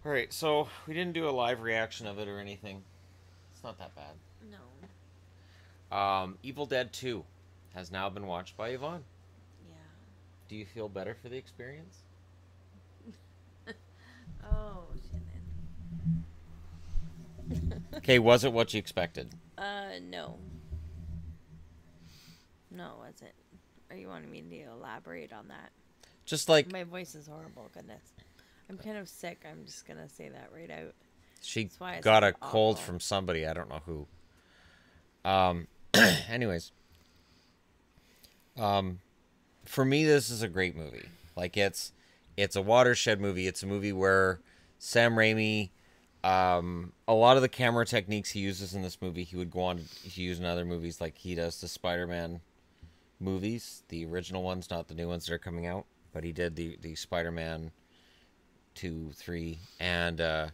All right, so we didn't do a live reaction of it or anything. It's not that bad. No. Evil Dead 2 has now been watched by Yvonne. Yeah. Do you feel better for the experience? Oh, Shannon. Okay, was it what you expected? No. No, it wasn't. Are you wanting me to elaborate on that? Just like My voice is horrible, goodness. I'm kind of sick. I'm just gonna say that right out. she That's why I got sound a cold awful. from somebody, I don't know who. Anyways, for me this is a great movie. Like it's a watershed movie. It's a movie where Sam Raimi a lot of the camera techniques he uses in this movie he would go on to use in other movies like he does the Spider-Man movies, the original ones, not the new ones that are coming out, but he did the Spider-Man 2, 3, and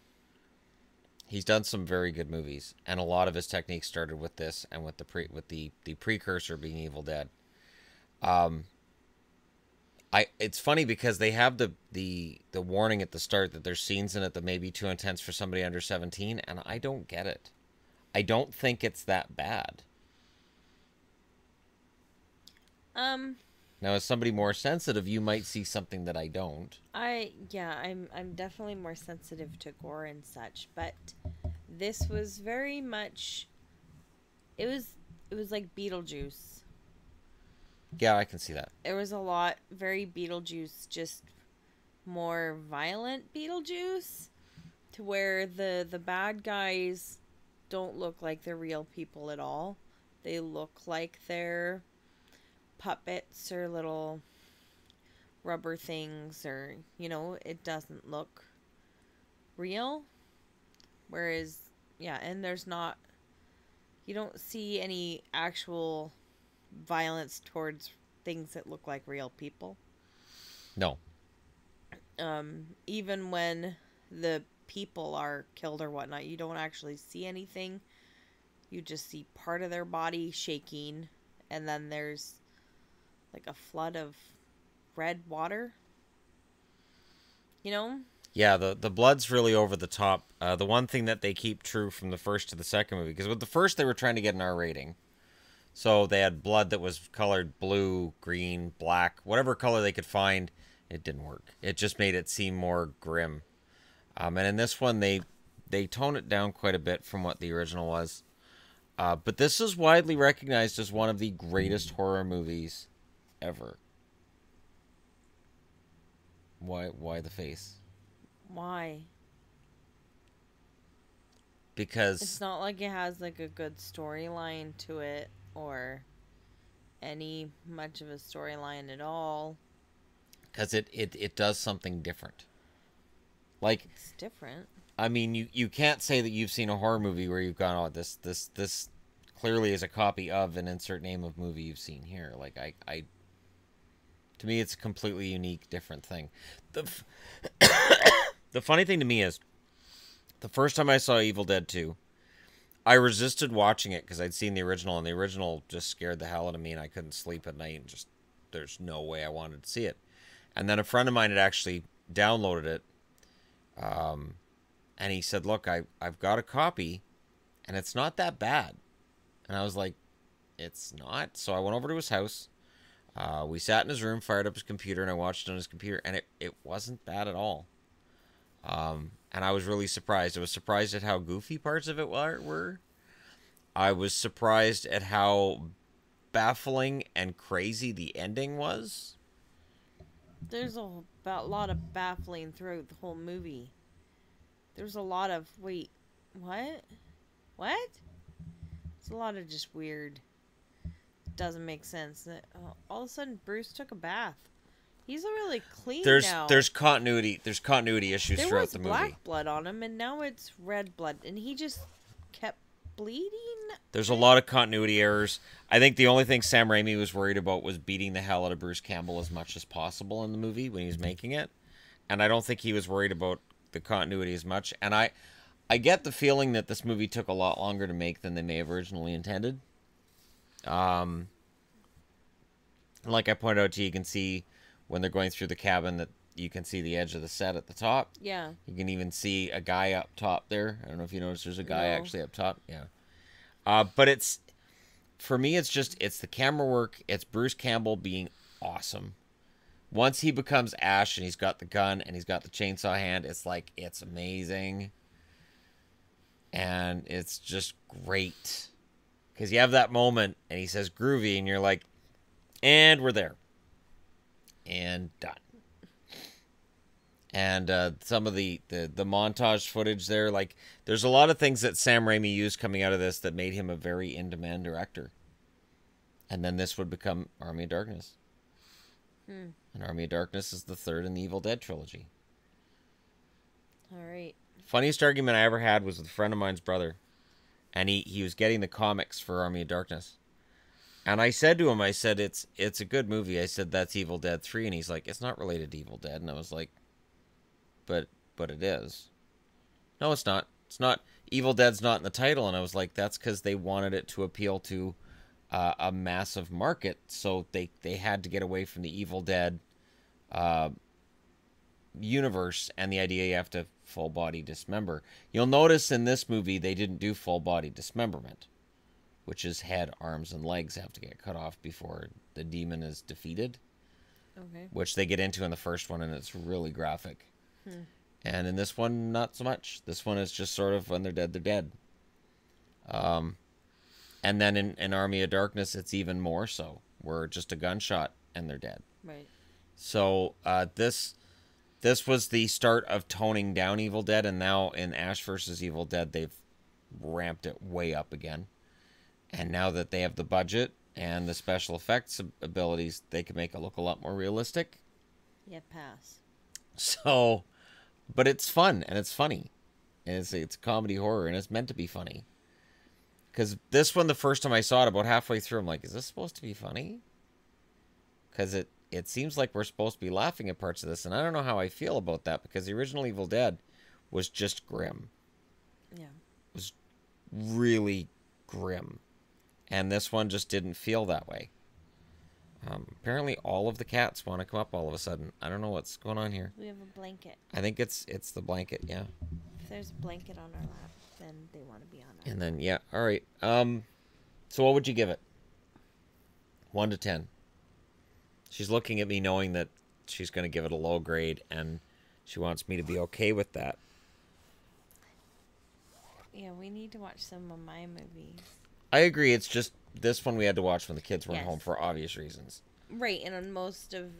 he's done some very good movies, and a lot of his techniques started with this and with the precursor being Evil Dead. I It's funny because they have the warning at the start that there's scenes in it that may be too intense for somebody under 17, and I don't get it. I don't think it's that bad. Um, Now, as somebody more sensitive, you might see something that I don't. I'm definitely more sensitive to gore and such, but this was very much it was it was like Beetlejuice. Yeah, I can see that. There was a lot very Beetlejuice, just more violent Beetlejuice, to where the bad guys don't look like they're real people at all. They look like they're puppets or little rubber things, or it doesn't look real. Whereas, yeah, and there's not, you don't see any actual violence towards things that look like real people. No. Even when the people are killed or whatnot, you don't actually see anything. You just see part of their body shaking, and then there's like a flood of red water. You know? Yeah, the blood's really over the top. The one thing that they keep true from the first to the second movie, because with the first they were trying to get an R rating, so they had blood that was colored blue, green, black, whatever color they could find. It didn't work. It just made it seem more grim. And in this one, they tone it down quite a bit from what the original was. But this is widely recognized as one of the greatest horror movies ever. Why the face? Why? It's Because not like it has like a good storyline to it, or any much of a storyline at all. it does something different. Like, It's different. I mean, you can't say that you've seen a horror movie where you've gone, oh, this clearly is a copy of an insert name of movie you've seen here. Like, I to me, it's a completely unique, different thing. The funny thing to me is, the first time I saw Evil Dead 2, I resisted watching it because I'd seen the original, and the original just scared the hell out of me, and I couldn't sleep at night, and just, there's no way I wanted to see it. And then a friend of mine had actually downloaded it, and he said, look, I've got a copy, and it's not that bad. And I was like, it's not? So I went over to his house. We sat in his room, fired up his computer, and I watched it on his computer, and it wasn't bad at all. And I was really surprised. I was surprised at how goofy parts of it were. I was surprised at how baffling and crazy the ending was. There's a lot of baffling throughout the whole movie. There's a lot of wait, what? What? It's a lot of just weird. Doesn't make sense. All of a sudden, Bruce took a bath. He's really clean now. There's continuity issues There throughout was the movie. black blood on him, and now it's red blood, and he just kept bleeding. There's a lot of continuity errors. I think the only thing Sam Raimi was worried about was beating the hell out of Bruce Campbell as much as possible in the movie when he was making it. And I don't think he was worried about the continuity as much. And I get the feeling that this movie took a lot longer to make than they may have originally intended. Like I pointed out to you, you can see when they're going through the cabin that you can see the edge of the set at the top. Yeah. You can even see a guy up top there. I don't know if you noticed there's a guy No. actually up top. Yeah. But it's, for me, it's the camera work. It's Bruce Campbell being awesome. Once he becomes Ash and he's got the gun and he's got the chainsaw hand, it's amazing. And it's just great. Because you have that moment and he says groovy and you're like, and we're there. And done. And some of the montage footage there, like, there's a lot of things that Sam Raimi used coming out of this that made him a very in-demand director. And then this would become Army of Darkness. And Army of Darkness is the third in the Evil Dead trilogy. All right. Funniest argument I ever had was with a friend of mine's brother. And he was getting the comics for Army of Darkness. And I said to him, I said, it's a good movie. I said, that's Evil Dead 3. And he's like, it's not related to Evil Dead. And I was like, but it is. No, it's not. It's not. Evil Dead's not in the title. And I was like, that's because they wanted it to appeal to a massive market. So they had to get away from the Evil Dead universe and the idea you have to full body dismember. You'll notice in this movie they didn't do full body dismemberment, which is head, arms, and legs have to get cut off before the demon is defeated. Okay. Which they get into in the first one, and it's really graphic. And in this one, not so much. This one is just sort of when they're dead, they're dead. And then in Army of Darkness, it's even more so. Where just a gunshot and they're dead. Right. So this was the start of toning down Evil Dead, and now in Ash vs. Evil Dead, they've ramped it way up again. And now that they have the budget and the special effects abilities, they can make it look a lot more realistic. Yeah, pass. So, but it's fun and it's funny. And it's comedy horror and it's meant to be funny. Because this one, the first time I saw it, about halfway through, I'm like, is this supposed to be funny? Because it seems like we're supposed to be laughing at parts of this. And I don't know how I feel about that, because the original Evil Dead was just grim. Yeah. It was really grim. And this one just didn't feel that way. Apparently all of the cats want to come up all of a sudden. I don't know what's going on here. We have a blanket. I think it's the blanket, yeah. If there's a blanket on our lap, then they want to be on our And then, yeah, all right. So what would you give it? 1 to 10. She's looking at me knowing that she's going to give it a low grade, and she wants me to be okay with that. Yeah, we need to watch some of my movies. I agree. It's just this one we had to watch when the kids weren't Yes. home for obvious reasons. Right, and on most of...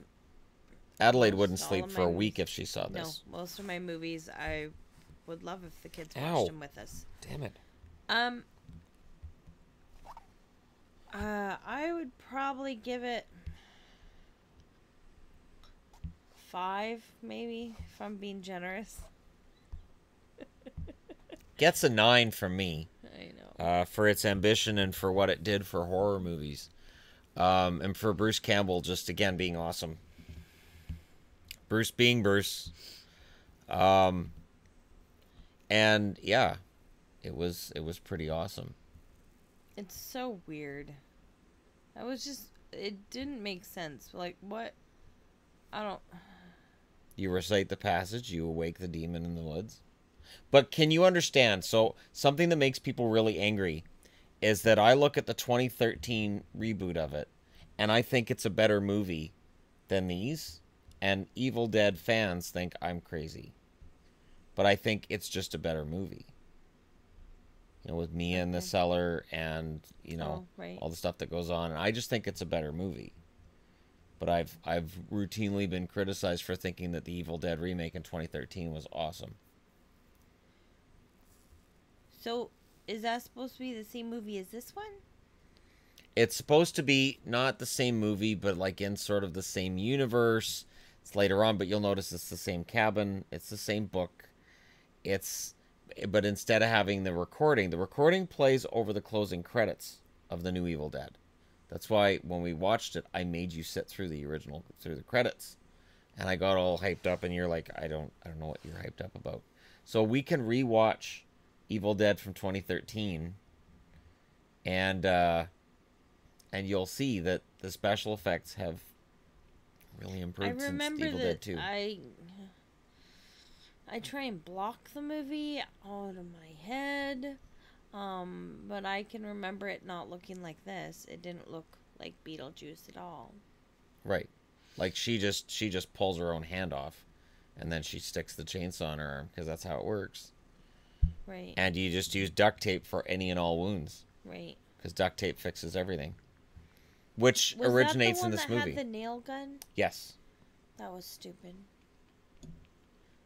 Adelaide Most wouldn't all sleep of for my a week movies- if she saw this. No, most of my movies I would love if the kids Ow. watched them with us. Damn it. I would probably give it 5, maybe, if I'm being generous. Gets a 9 from me. I know. For its ambition and for what it did for horror movies. And for Bruce Campbell just, again, being awesome. Bruce being Bruce. And, yeah, it was pretty awesome. It's so weird. It didn't make sense. Like, what? I don't... You recite the passage, you awake the demon in the woods. But can you understand? So, something that makes people really angry is that I look at the 2013 reboot of it, and I think it's a better movie than these, and Evil Dead fans think I'm crazy. But I think it's just a better movie. You know, with Mia in the cellar and, you know, right. all the stuff that goes on. And I just think it's a better movie. But I've routinely been criticized for thinking that the Evil Dead remake in 2013 was awesome. So, is that supposed to be the same movie as this one? It's supposed to be not the same movie, but like in sort of the same universe. It's later on, but you'll notice it's the same cabin. It's the same book. But instead of having the recording plays over the closing credits of the new Evil Dead. That's why when we watched it, I made you sit through the credits. And I got all hyped up, and you're like, I don't know what you're hyped up about. So we can rewatch Evil Dead from 2013, and you'll see that the special effects have really I improved since remember Evil that Dead 2. I try and block the movie out of my head. But I can remember it not looking like this. It didn't look like Beetlejuice at all. Right. Like she just pulls her own hand off, and then she sticks the chainsaw on her arm because that's how it works. Right. And you just use duct tape for any and all wounds Right. because duct tape fixes everything. Which Was originates that in the this one movie. that had the nail gun? Yes. That was stupid.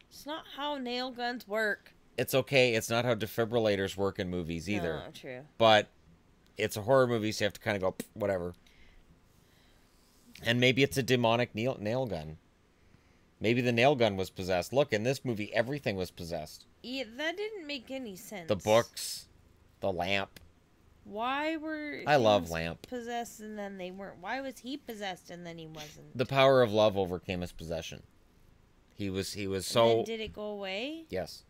It's not how nail guns work. It's okay. It's not how defibrillators work in movies either. No, true. But it's a horror movie, so you have to kind of go, whatever. And maybe it's a demonic nail gun. Maybe the nail gun was possessed. Look, in this movie, everything was possessed. Yeah, that didn't make any sense. The books, the lamp. Why were I love things Lamp. possessed and then they weren't? Why was he possessed and then he wasn't? The power of love overcame his possession. He was so... And then did it go away? Yes.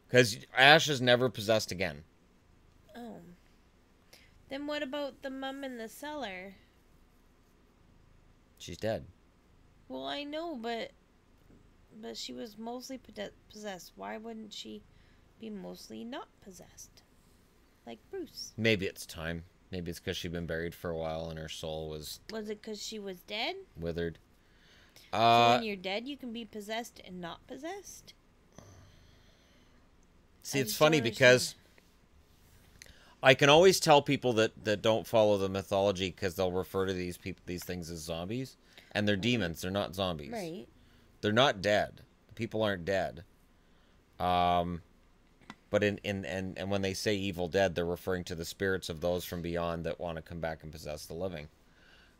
Because Ash is never possessed again. Oh. Then what about the mum in the cellar? She's dead. Well, I know, but she was mostly possessed. Why wouldn't she be mostly not possessed? Like Bruce. Maybe it's time. Maybe it's because she'd been buried for a while and her soul was Was it because she was dead? withered. So when you're dead, you can be possessed and not possessed? See, I it's just funny don't because I can always tell people that don't follow the mythology because they'll refer to these things as zombies, and they're demons. They're not zombies. Right. They're not dead. The people aren't dead. But and when they say Evil Dead, they're referring to the spirits of those from beyond that want to come back and possess the living.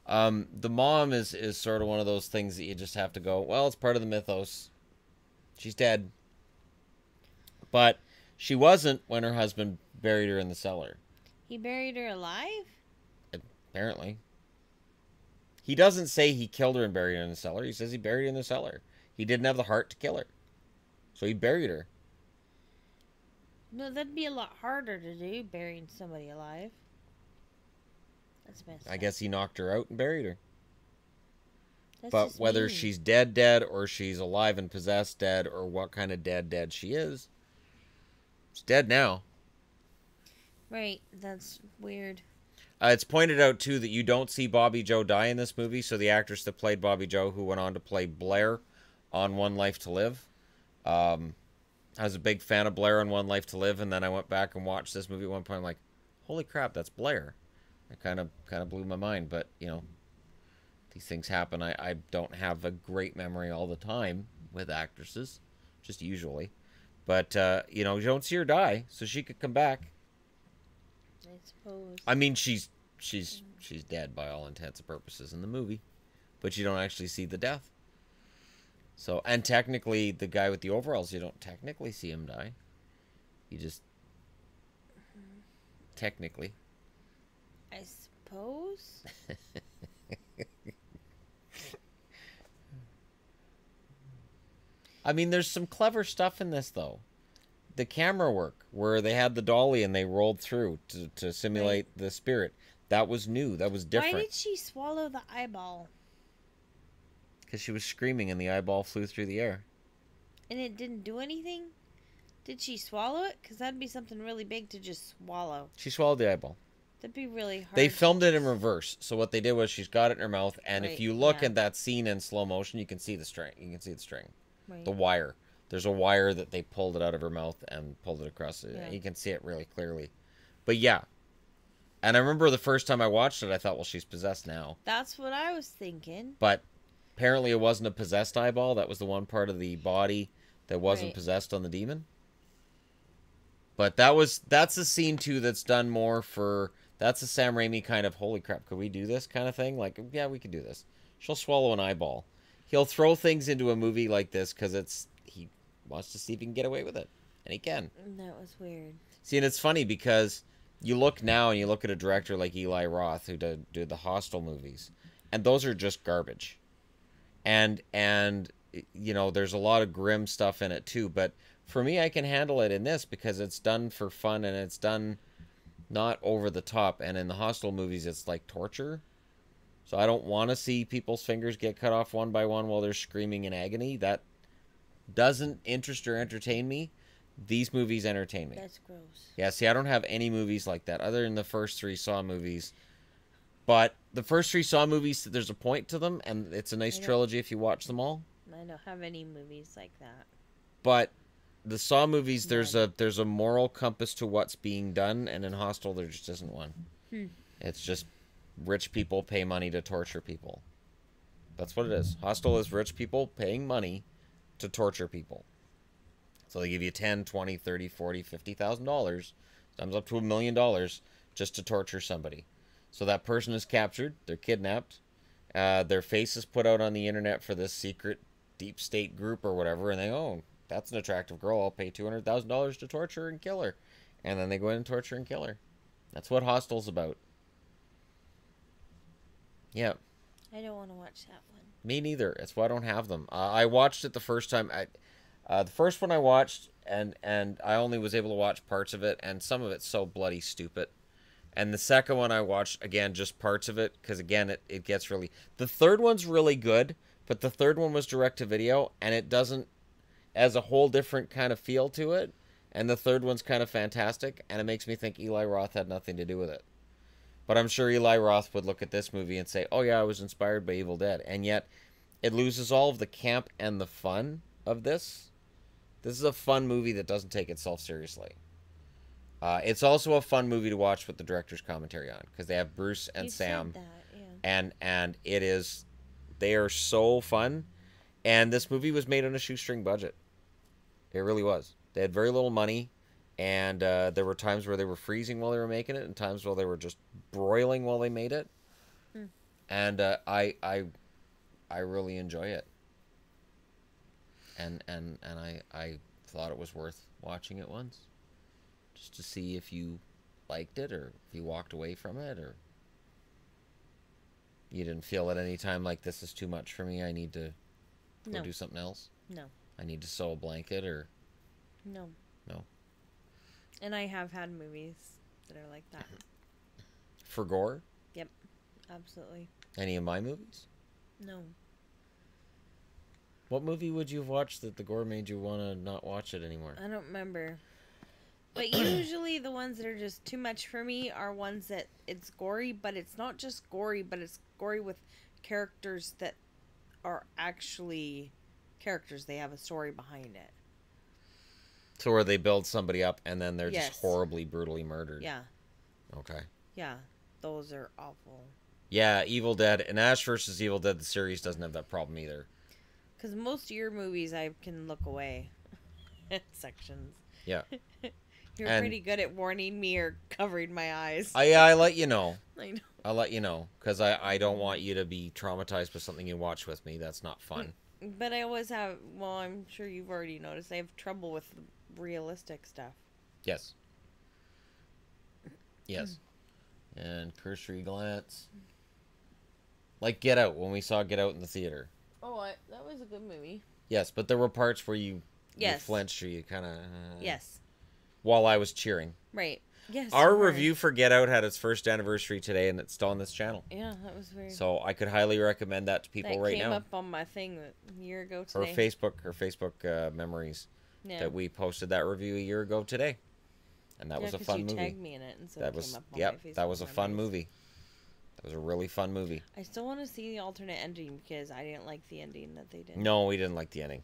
The mom is sort of one of those things that you just have to go, well, it's part of the mythos. She's dead. But she wasn't when her husband buried her in the cellar. He buried her alive? Apparently. He doesn't say he killed her and buried her in the cellar. He says he buried her in the cellar. He didn't have the heart to kill her. So he buried her. No, that'd be a lot harder to do, burying somebody alive. That's messed I up. guess he knocked her out and buried her. That's But just whether mean. she's dead, or she's alive and possessed dead, or what kind of dead she is, she's dead now. Right, that's weird. It's pointed out, too, that you don't see Bobby Joe die in this movie. So the actress that played Bobby Joe, who went on to play Blair on One Life to Live. I was a big fan of Blair on One Life to Live, and then I went back and watched this movie at one point. I'm like, holy crap, that's Blair. It kind of blew my mind, but, you know, these things happen. I don't have a great memory all the time with actresses, just usually. But, you know, you don't see her die, so she could come back. I suppose. I mean, she's dead by all intents and purposes in the movie, but you don't actually see the death. So, and technically, the guy with the overalls, you don't technically see him die. You just technically. I suppose. I mean, there's some clever stuff in this, though. The camera work, where they had the dolly and they rolled through to simulate the spirit. That was new. That was different. Why did she swallow the eyeball? Because she was screaming and the eyeball flew through the air. And it didn't do anything? Did she swallow it? Because that'd be something really big to just swallow. She swallowed the eyeball. That'd be really hard. They filmed it in reverse. So what they did was she's got it in her mouth, and if Right, you look yeah. at that scene in slow motion, you can see the string. You can see the string. Right. The wire. There's a wire that they pulled it out of her mouth and pulled it across. Yeah. You can see it really clearly. But yeah. And I remember the first time I watched it, I thought, well, she's possessed now. That's what I was thinking. But apparently it wasn't a possessed eyeball. That was the one part of the body that wasn't Right. possessed on the demon. But that's a scene, too, that's done more for... That's a Sam Raimi kind of, holy crap, could we do this kind of thing? Like, yeah, we could do this. She'll swallow an eyeball. He'll throw things into a movie like this because he wants to see if he can get away with it. And he can. That was weird. See, and it's funny because you look now and you look at a director like Eli Roth who did the Hostel movies, and those are just garbage. And you know, there's a lot of grim stuff in it too, but for me, I can handle it in this because it's done for fun and it's done not over the top. And in the Hostel movies, it's like torture. So I don't want to see people's fingers get cut off one by one while they're screaming in agony. That doesn't interest or entertain me. These movies entertain me. That's gross. Yeah, see, I don't have any movies like that other than the first 3 Saw movies. But the first 3 Saw movies, there's a point to them, and it's a nice trilogy if you watch them all. I don't have any movies like that. But the Saw movies, there's a moral compass to what's being done, and in Hostel, there just isn't one. It's just rich people pay money to torture people. That's what it is. Hostel is rich people paying money to torture people. So they give you $10, $20, $30, $40, $50,000, sometimes up to $1 million, just to torture somebody. So that person is captured, they're kidnapped, their face is put out on the internet for this secret deep state group or whatever, and they, oh, that's an attractive girl, I'll pay $200,000 to torture and kill her. And then they go in and torture and kill her. That's what Hostel's about. Yeah. I don't want to watch that one. Me neither. That's why I don't have them. I watched it the first time. The first one I watched, and I only was able to watch parts of it, and some of it's so bloody stupid. And the second one I watched, again, just parts of it, because, again, it gets really... The third one's really good, but the third one was direct-to-video, and it doesn't... has a whole different kind of feel to it, and the third one's kind of fantastic, and it makes me think Eli Roth had nothing to do with it. But I'm sure Eli Roth would look at this movie and say, oh yeah, I was inspired by Evil Dead. And yet, it loses all of the camp and the fun of this. This is a fun movie that doesn't take itself seriously. It's also a fun movie to watch with the director's commentary on, because they have Bruce and Sam. Said that, yeah. And it is... They are so fun. And this movie was made on a shoestring budget. It really was. They had very little money. And there were times where they were freezing while they were making it, and times where they were just broiling while they made it. And I really enjoy it. And I thought it was worth watching it once, just to see if you liked it, or if you walked away from it, or you didn't feel at any time like, this is too much for me, I need to go do something else. No. I need to sew a blanket, or... No. No. And I have had movies that are like that. For gore? Yep. Absolutely. Any of my movies? No. What movie would you have watched that the gore made you want to not watch it anymore? I don't remember. But usually the ones that are just too much for me are ones that it's gory, but it's not just gory, but it's gory with characters that are actually characters. They have a story behind it. So where they build somebody up and then they're Yes. just horribly, brutally murdered. Yeah. Okay. Yeah. Those are awful. Yeah, Evil Dead. And Ash vs. Evil Dead, the series, doesn't have that problem either. Because most of your movies, I can look away. Sections. Yeah. You're And- pretty good at warning me or covering my eyes. I let you know. I know. I'll let you know. Because I don't want you to be traumatized with something you watch with me. That's not fun. But I always have, well, I'm sure you've already noticed, I have trouble with realistic stuff. Yes. Yes. And cursory glance. Like Get Out, when we saw Get Out in the theater. Oh, that was a good movie. Yes, but there were parts where you Yes. flinched or you kind of... Yes. While I was cheering. Right. Yes. Our you were. review for Get Out had its first anniversary today, and it's still on this channel. Yeah, that was very. So I could highly recommend that to people that right came now. up on my thing a year ago Her today. Facebook memories Yeah. that we posted that review a year ago today, and that Yeah, was a 'cause fun you movie. tagged me in it, and so That it was came up on yep. my That was a Facebook fun memories. movie. That was a really fun movie. I still want to see the alternate ending because I didn't like the ending that they did. No, we didn't like the ending.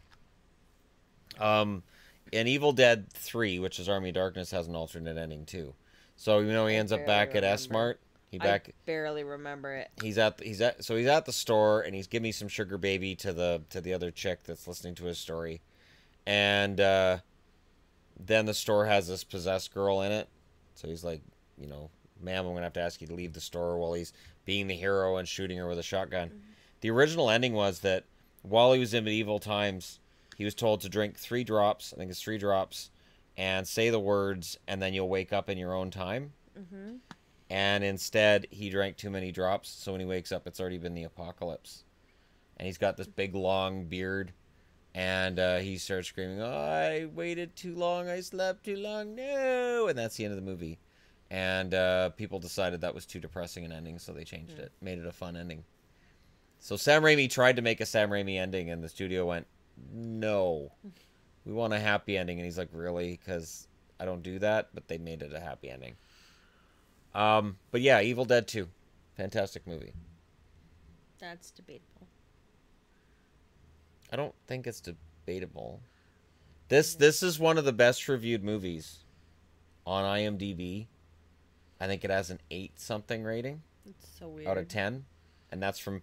In Evil Dead 3, which is Army of Darkness, has an alternate ending too. So he ends up back at S Mart. I barely remember it. He's at the store, and he's giving me some sugar baby to the other chick that's listening to his story, and then the store has this possessed girl in it. So he's like, ma'am, I'm gonna have to ask you to leave the store, while he's being the hero and shooting her with a shotgun. Mm-hmm. The original ending was that while he was in medieval times, he was told to drink 3 drops. I think it's 3 drops, and say the words, and then you'll wake up in your own time. Mm-hmm. And instead, he drank too many drops, so when he wakes up, it's already been the apocalypse. And he's got this big, long beard, and he starts screaming, oh, I waited too long, I slept too long, no! And that's the end of the movie. And people decided that was too depressing an ending, so they changed it. Made it a fun ending. So Sam Raimi tried to make a Sam Raimi ending, and the studio went, no. We want a happy ending. And he's like, really? Because I don't do that. But they made it a happy ending. But yeah, Evil Dead 2. Fantastic movie. That's debatable. I don't think it's debatable. This is one of the best reviewed movies on IMDb. I think it has an 8-something rating. It's so weird. Out of 10. And that's from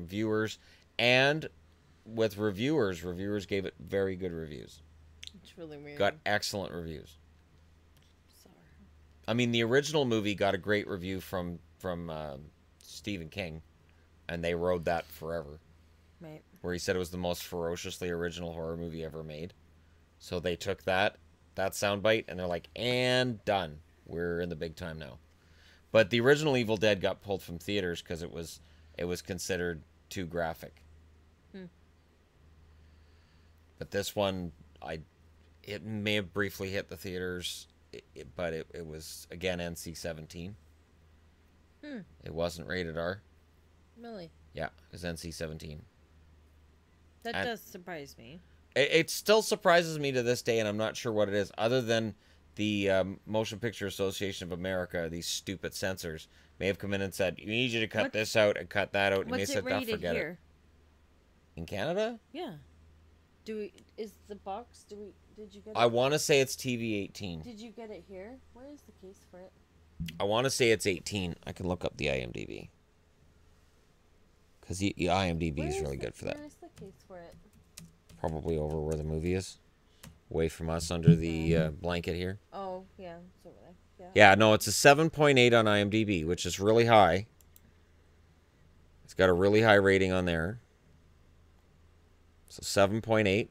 viewers. And with reviewers gave it very good reviews. It's really weird. Got excellent reviews. Sorry. I mean, the original movie got a great review from Stephen King. And they rode that forever. Right. Where he said it was the most ferociously original horror movie ever made. So they took that soundbite, and they're like, and done. We're in the big time now. But the original Evil Dead got pulled from theaters because it was considered too graphic. But this one, it may have briefly hit the theaters, but it was, again, NC-17. It wasn't rated R. Really? Yeah, it was NC-17. That does surprise me. It still surprises me to this day, and I'm not sure what it is, other than the Motion Picture Association of America, these stupid censors, may have come in and said, we need you to cut this out and cut that out. And What's they said, it rated forget here? It. In Canada? Yeah. Is the box, did you get it? I want to say it's TV 18. Did you get it here? Where is the case for it? I want to say it's 18. I can look up the IMDb. Because the IMDb is really good for that. Where is the case for it? Probably over where the movie is. Away from us under the blanket here. Oh, yeah. It's over there. Yeah, no, it's a 7.8 on IMDb, which is really high. It's got a really high rating on there. So 7.8. I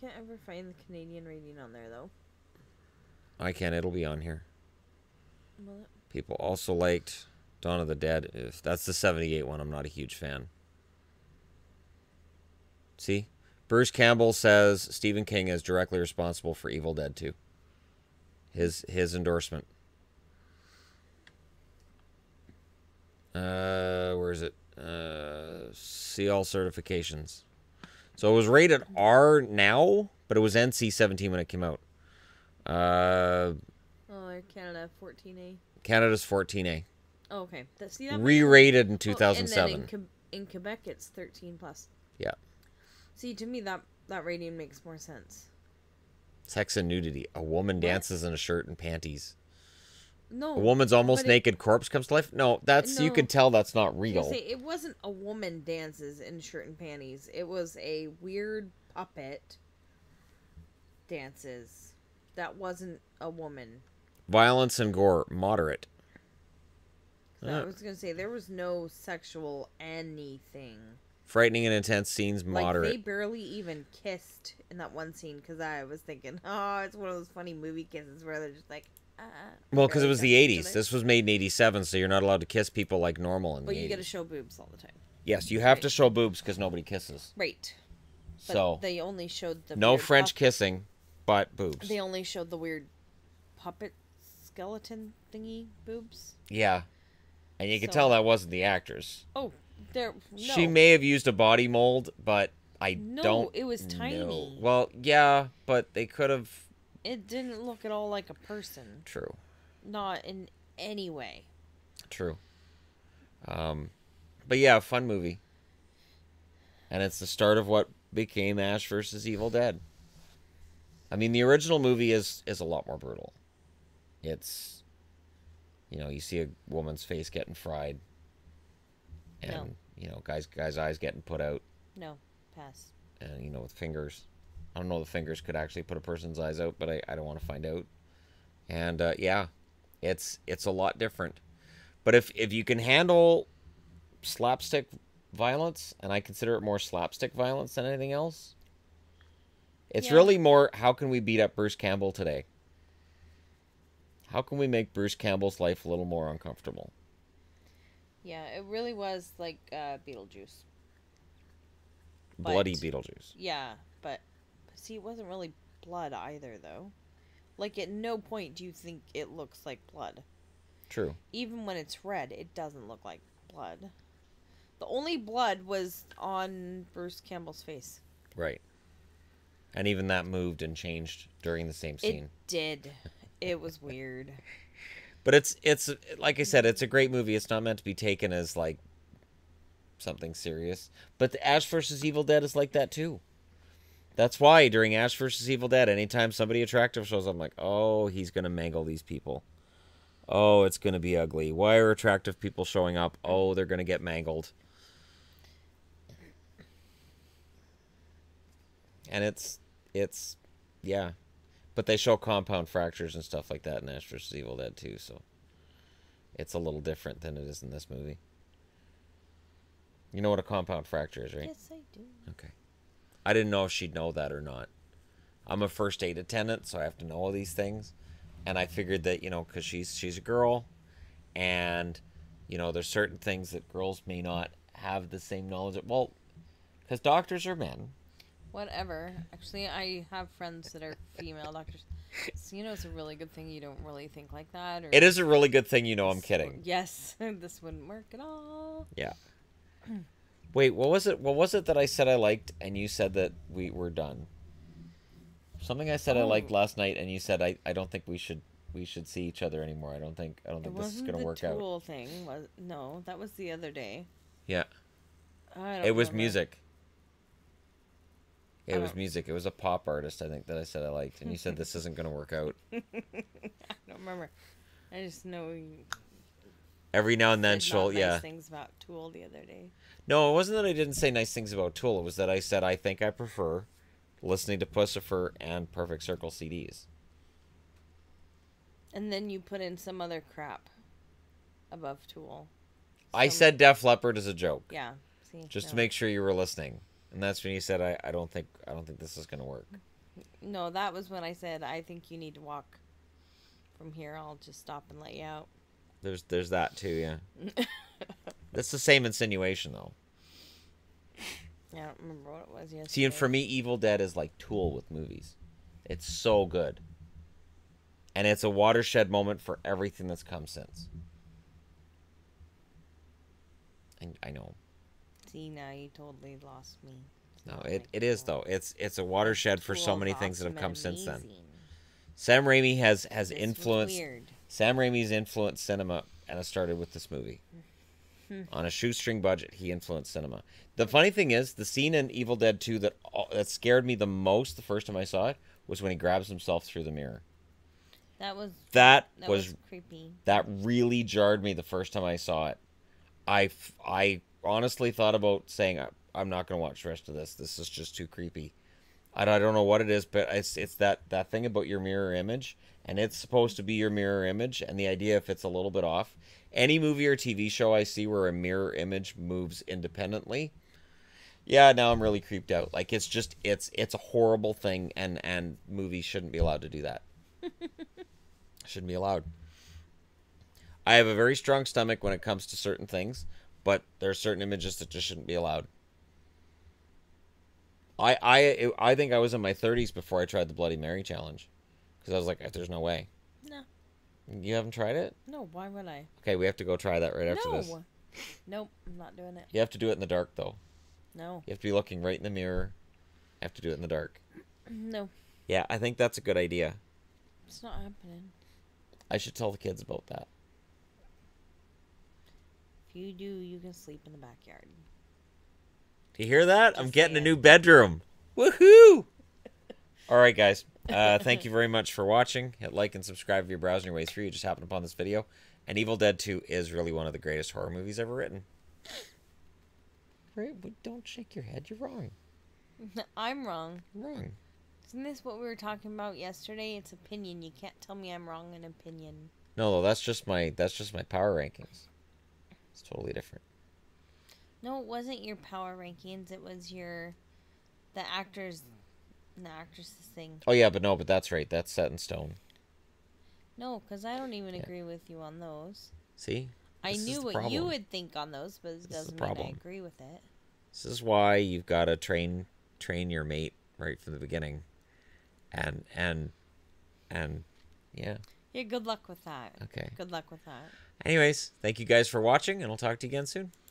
can't ever find the Canadian rating on there, though. I can. It'll be on here. Well, People also liked Dawn of the Dead. If that's the 78 one, I'm not a huge fan. See? Bruce Campbell says Stephen King is directly responsible for Evil Dead 2. His endorsement. Where is it? See all certifications. So it was rated R now, but it was NC-17 when it came out. Canada 14A. Canada's 14A. Oh, okay. See that? Re-rated in 2007. And then in Quebec, it's 13 plus. Yeah. See, to me, that rating makes more sense. Sex and nudity. A woman dances in a shirt and panties. No. A woman's almost naked corpse comes to life. No, you can tell that's not real. It wasn't a woman dances in shirt and panties. It was a weird puppet dances. That wasn't a woman. Violence and gore, moderate. I was going to say, there was no sexual anything. Frightening and intense scenes, moderate. Like, they barely even kissed in that one scene, because I was thinking, oh, it's one of those funny movie kisses where they're just like, Well, because it was the 80s. This was made in 87, so you're not allowed to kiss people like normal in the 80s. But you got to show boobs all the time. Yes, you have to show boobs because nobody kisses. Right. But so they only showed the no French kissing, but boobs. They only showed the weird puppet skeleton thingy boobs. Yeah. And you can tell that wasn't the actors. Oh, no. She may have used a body mold, but I don't it was tiny. know. Well, yeah, but they could have... It didn't look at all like a person. True. Not in any way. True. But yeah, fun movie. And it's the start of what became Ash versus Evil Dead. I mean, the original movie is a lot more brutal. It's, you see a woman's face getting fried. And, guy's eyes getting put out. No, pass. And, with fingers. I don't know if the fingers could actually put a person's eyes out, but I don't want to find out. And, yeah, it's a lot different. But if you can handle slapstick violence, and I consider it more slapstick violence than anything else, it's really more, how can we beat up Bruce Campbell today? How can we make Bruce Campbell's life a little more uncomfortable? Yeah, it really was like Beetlejuice. Bloody Beetlejuice. Yeah, but see, it wasn't really blood either, though. Like, at no point do you think it looks like blood. True. Even when it's red, it doesn't look like blood. The only blood was on Bruce Campbell's face. Right. And even that moved and changed during the same scene. It did. It was weird. But it's like I said, it's a great movie. It's not meant to be taken as like something serious. But the Ash vs. Evil Dead is like that too. That's why during Ash vs. Evil Dead, anytime somebody attractive shows up, I'm like, oh, he's gonna mangle these people. Oh, it's gonna be ugly. Why are attractive people showing up? Oh, they're gonna get mangled. And it's yeah. But they show compound fractures and stuff like that in Ash vs. Evil Dead too, so it's a little different than it is in this movie. You know what a compound fracture is, right? Yes, I do. Okay. I didn't know if she'd know that or not. I'm a first aid attendant, so I have to know all these things. And I figured that, you know, because she's a girl, and, you know, there's certain things that girls may not have the same knowledge of. Well, because doctors are men. Whatever. Actually, I have friends that are female doctors. So, you know, it's a really good thing you don't really think like that. Or It is a really good thing you know I'm kidding. Yes. This wouldn't work at all. Yeah. Wait, what was it? What was it that I said I liked, and you said that we were done? Something I said I liked last night, and you said I don't think we should see each other anymore. I don't think this is gonna work out. The Tool thing was no, that was the other day. Yeah. I don't It was remember. music. It I was don't- music. It was a pop artist, I think, that I said I liked, and you said this isn't gonna work out. I don't remember. I just know you Every now and then said she'll not nice yeah. things about Tool the other day. No, it wasn't that I didn't say nice things about Tool. It was that I said I think I prefer listening to Pussifer and Perfect Circle CDs. And then you put in some other crap above Tool. I Some- said Def Leppard as a joke, Yeah. See, just to no. make sure you were listening. And that's when you said I don't think this is gonna work. No, that was when I said I think you need to walk from here. I'll just stop and let you out. There's that too, yeah. That's the same insinuation though. Yeah, I don't remember what it was yesterday. See, and for me, Evil Dead is like Tool with movies. It's so good. And it's a watershed moment for everything that's come since. I know. See, now you totally lost me. It's No, not it like is Tool. though. It's a watershed for so Tool's many things that have awesome come and since then. amazing. Sam Raimi has This was influenced weird. Sam Raimi's influenced cinema, and it started with this movie. On a shoestring budget, he influenced cinema. The funny thing is, the scene in Evil Dead 2 that scared me the most the first time I saw it was when he grabs himself through the mirror. That was That that was creepy. that really jarred me the first time I saw it. I honestly thought about saying I'm not going to watch the rest of this. This is just too creepy. I don't know what it is, but it's that thing about your mirror image, and it's supposed to be your mirror image, and the idea if it's a little bit off. Any movie or TV show I see where a mirror image moves independently, yeah, now I'm really creeped out. Like it's a horrible thing, and movies shouldn't be allowed to do that. Shouldn't be allowed. I have a very strong stomach when it comes to certain things, but there are certain images that just shouldn't be allowed. I think I was in my 30s before I tried the Bloody Mary challenge, because I was like, there's no way. No, You haven't tried it? no. Why would I? Okay, we have to go try that right after this. No. Nope, I'm not doing it. You have to do it in the dark, though. No. You have to be looking right in the mirror. You have to do it in the dark. No, Yeah, I think that's a good idea. it's not happening. I should tell the kids about that. If you do, you can sleep in the backyard. Do you hear that? I'm Just getting a saying. new bedroom. Woohoo! All right, guys. Thank you very much for watching. Hit like and subscribe if you're browsing your way through. You just happened upon this video. And Evil Dead 2 is really one of the greatest horror movies ever written. Right? Don't shake your head. You're wrong. I'm wrong. You're wrong. Isn't this what we were talking about yesterday? It's opinion. You can't tell me I'm wrong in opinion. No, that's just my power rankings. It's totally different. No, it wasn't your power rankings. It was the actresses thing. Oh yeah, but that's right. That's set in stone. No, because I don't even Yeah. agree with you on those. See? I This is knew the what you problem. would think on those, but it is the doesn't mean I problem. agree with it. This is why you've got to train your mate right from the beginning, and And yeah. Yeah, good luck with that. Okay. Good luck with that. Anyways, thank you guys for watching, and I'll talk to you again soon.